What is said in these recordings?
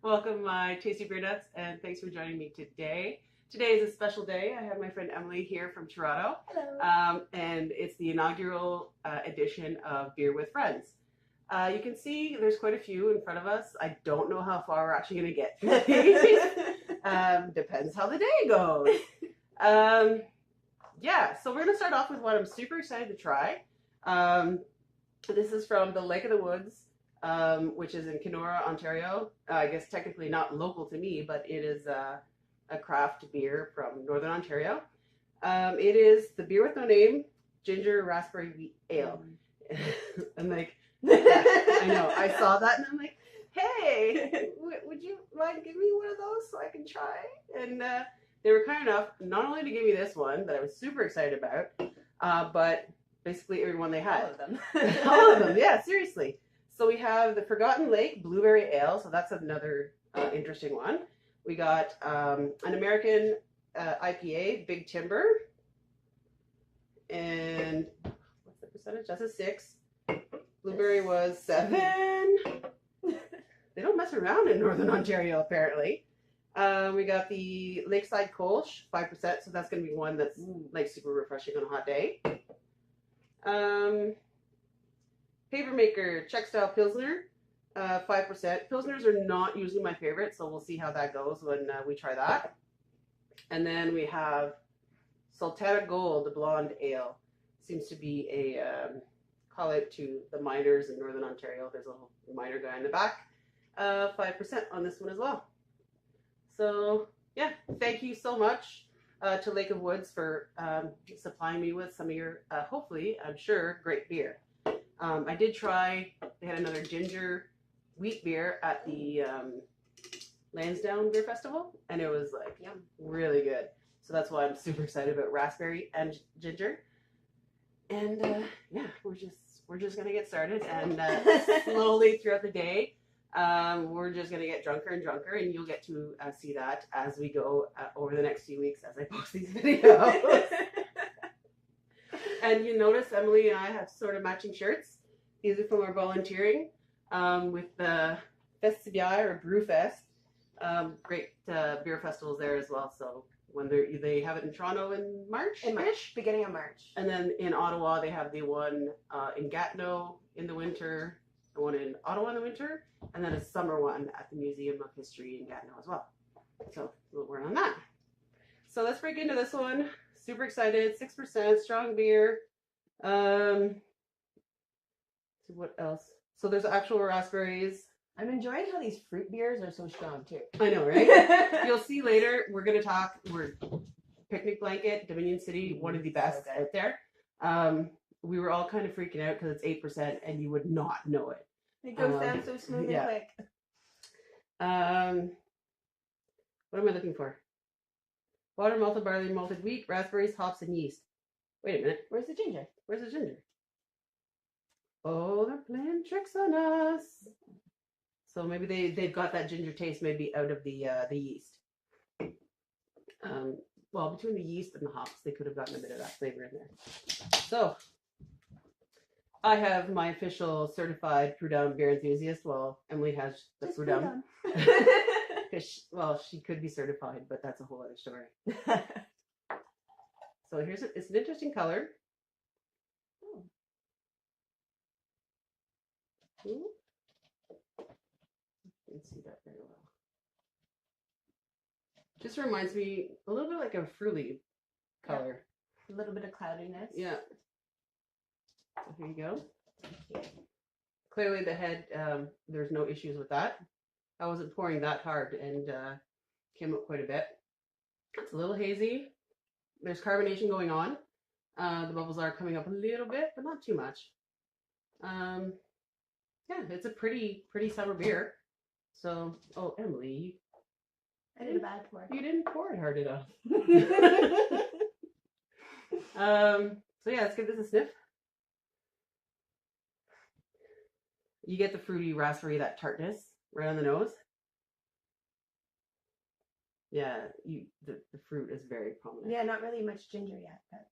Welcome, my tasty beer nuts, and thanks for joining me today. Today is a special day. I have my friend Emily here from Toronto. Hello. And it's the inaugural edition of Beer with Friends. You can see there's quite a few in front of us. I don't know how far we're actually going to get through these. Depends how the day goes. So we're going to start off with what I'm super excited to try. This is from the Lake of the Woods, which is in Kenora, Ontario. I guess technically not local to me, but it is a craft beer from Northern Ontario. It is the Beer with No Name Ginger Raspberry Wheat Ale. I'm like, I know. I saw that and I'm like, hey, would you mind giving me one of those so I can try? And they were kind enough not only to give me this one that I was super excited about, but basically every one they had. All of them. All of them, yeah, seriously. So we have the Forgotten Lake Blueberry Ale, so that's another interesting one. We got an American IPA, Big Timber. And what's the percentage? That's a 6. Blueberry was 7. They don't mess around in Northern Ontario, apparently. We got the Lakeside Kolsch, 5%, so that's going to be one that's like super refreshing on a hot day. Papermaker Czech Style Pilsner, 5%. Pilsners are not usually my favorite, so we'll see how that goes when we try that. And then we have Sultana Gold, the Blonde Ale. Seems to be a call out to the miners in Northern Ontario. There's a little miner guy in the back. 5% on this one as well. So yeah, thank you so much to Lake of Woods for supplying me with some of your, hopefully, I'm sure, great beer. I did try, they had another ginger wheat beer at the Lansdowne Beer Festival, and it was like really good. So that's why I'm super excited about raspberry and ginger. And yeah, we're just gonna get started, and slowly throughout the day, we're just gonna get drunker and drunker, and you'll get to see that as we go over the next few weeks as I post these videos. And you notice Emily and I have sort of matching shirts. These are from our volunteering with the Festibiaire or Brewfest. Great beer festivals there as well. So when they have it in Toronto in March? In March, beginning of March. And then in Ottawa, they have the one in Gatineau in the winter, the one in Ottawa in the winter, and then a summer one at the Museum of History in Gatineau as well. So we'll work on that. So let's break into this one. Super excited. 6% strong beer. So what else? So there's actual raspberries. I'm enjoying how these fruit beers are so strong too. I know, right? You'll see later. We're gonna talk. We're Picnic Blanket, Dominion City, one of the best out there. We were all kind of freaking out because it's 8%, and you would not know it. It goes down so smooth and quick. What am I looking for? Water, malted barley, malted wheat, raspberries, hops, and yeast. Wait a minute. Where's the ginger? Where's the ginger? Oh, they're playing tricks on us. So maybe they've got that ginger taste maybe out of the yeast. Well, between the yeast and the hops, they could have gotten a bit of that flavor in there. So I have my official certified Prud'homme beer enthusiast. Well, Emily has the Prud'homme. Well, she could be certified, but that's a whole other story. So it's an interesting color. Ooh. You can see that very well. Just reminds me a little bit like a fruity color. Yeah. A little bit of cloudiness. Yeah. So here you go. Clearly the head, there's no issues with that. I wasn't pouring that hard and came up quite a bit. It's a little hazy. There's carbonation going on. The bubbles are coming up a little bit, but not too much. Yeah, it's a pretty summer beer. So, oh, Emily. I did a bad pour. You didn't pour it hard enough. So yeah, let's give this a sniff. You get the fruity raspberry, that tartness right on the nose. Yeah, the fruit is very prominent. Yeah, not really much ginger yet, but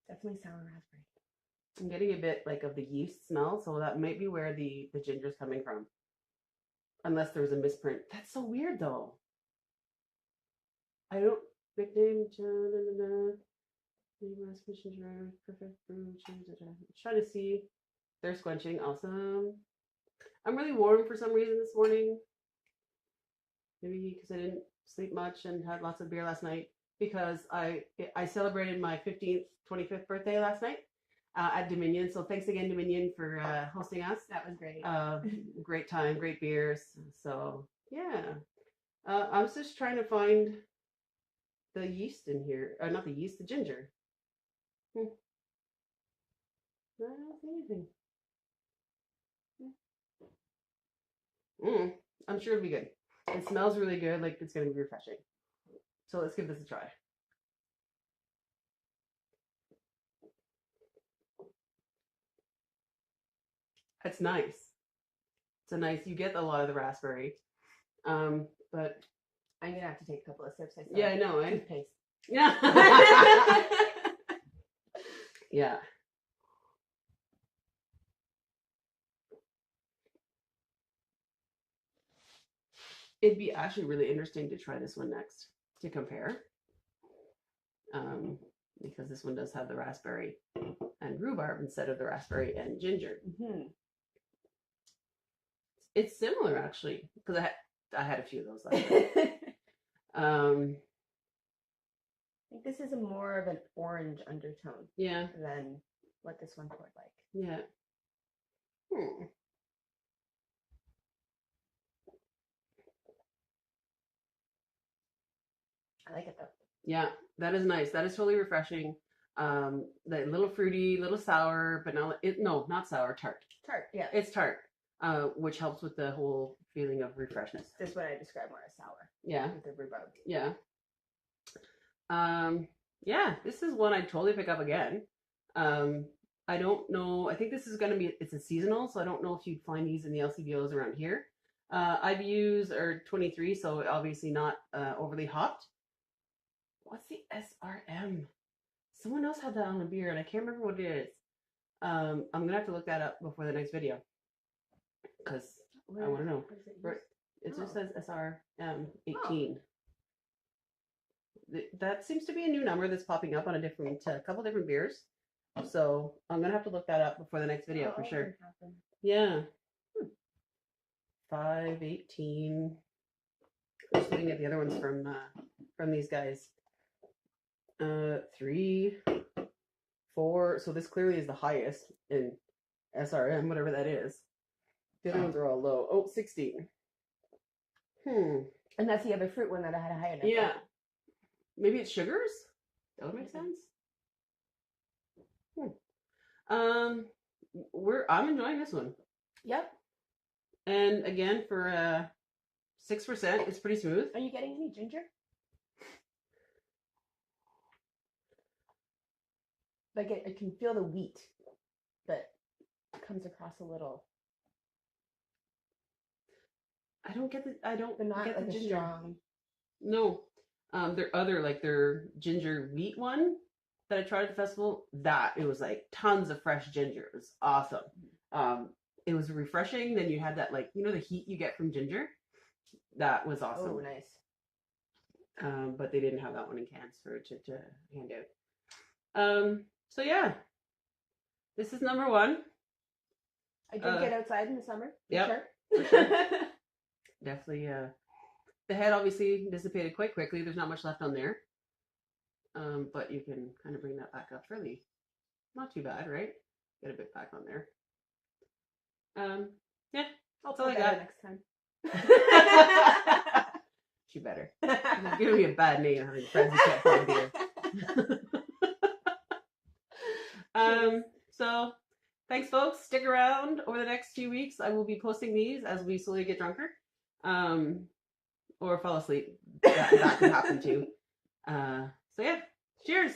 definitely sour raspberry. I'm getting a bit like of the yeast smell, so that might be where the ginger's coming from. Unless there was a misprint. That's so weird though. I don't nickname perfect brew. Trying to see. They're squenching. Awesome. I'm really warm for some reason this morning. Maybe because I didn't sleep much and had lots of beer last night. Because I celebrated my 25th birthday last night at Dominion. So thanks again, Dominion, for hosting us. That was great. Great time, great beers. So yeah, I was just trying to find the yeast in here. Not the yeast, the ginger. I don't see anything. I'm sure it'll be good. It smells really good, like it's gonna be refreshing. So let's give this a try. It's nice. It's a nice. You get a lot of the raspberry, but I'm gonna have to take a couple of sips. yeah, I know. Toothpaste. Yeah. Yeah. It'd be actually really interesting to try this one next to compare. Because this one does have the raspberry and rhubarb instead of the raspberry and ginger. Mm-hmm. It's similar actually, because I had a few of those last night. I think this is more of an orange undertone. Yeah. Than what this one poured like. Yeah. I like it though. Yeah, that is nice. That is totally refreshing. The little fruity, little sour, but not sour, tart. Tart, yeah. It's tart, which helps with the whole feeling of refreshness. This is what I describe more as sour. Yeah. With the rhubarb. Yeah. Yeah, this is one I'd totally pick up again. I don't know. I think this is going to be, it's a seasonal, so I don't know if you'd find these in the LCBOs around here. IBUs are 23, so obviously not overly hopped. What's the SRM? Someone else had that on a beer, and I can't remember what it is. I'm going to have to look that up before the next video, because I want to know. It just says SRM 18. That seems to be a new number that's popping up on a couple different beers. So I'm going to have to look that up before the next video for sure. Yeah. 518. Just looking at the other ones from these guys. 3, 4. So this clearly is the highest in SRM, whatever that is. The other ones are all low. Oh, 16. And that's the other fruit one that I had a higher number. Yeah. Maybe it's sugars? That would make sense. I'm enjoying this one. Yep. And again, for 6%, it's pretty smooth. Are you getting any ginger? Like I can feel the wheat, but it comes across a little. I don't get the ginger. Strong. No. Their ginger wheat one that I tried at the festival, it was like tons of fresh ginger. It was awesome. It was refreshing. Then you had that, like, the heat you get from ginger. That was awesome. Oh, nice. But they didn't have that one in cans to hand out. So yeah, this is number 1. I did get outside in the summer. Yeah. For sure. Definitely. The head obviously dissipated quite quickly. There's not much left on there. But you can kind of bring that back up fairly. Not too bad, right? Get a bit back on there. Yeah, that's all I got. Next time. You better. You're giving me a bad name having friends who can't find beer. So thanks, folks. Stick around over the next few weeks. I will be posting these as we slowly get drunker. Or fall asleep. That could happen too. So yeah, cheers.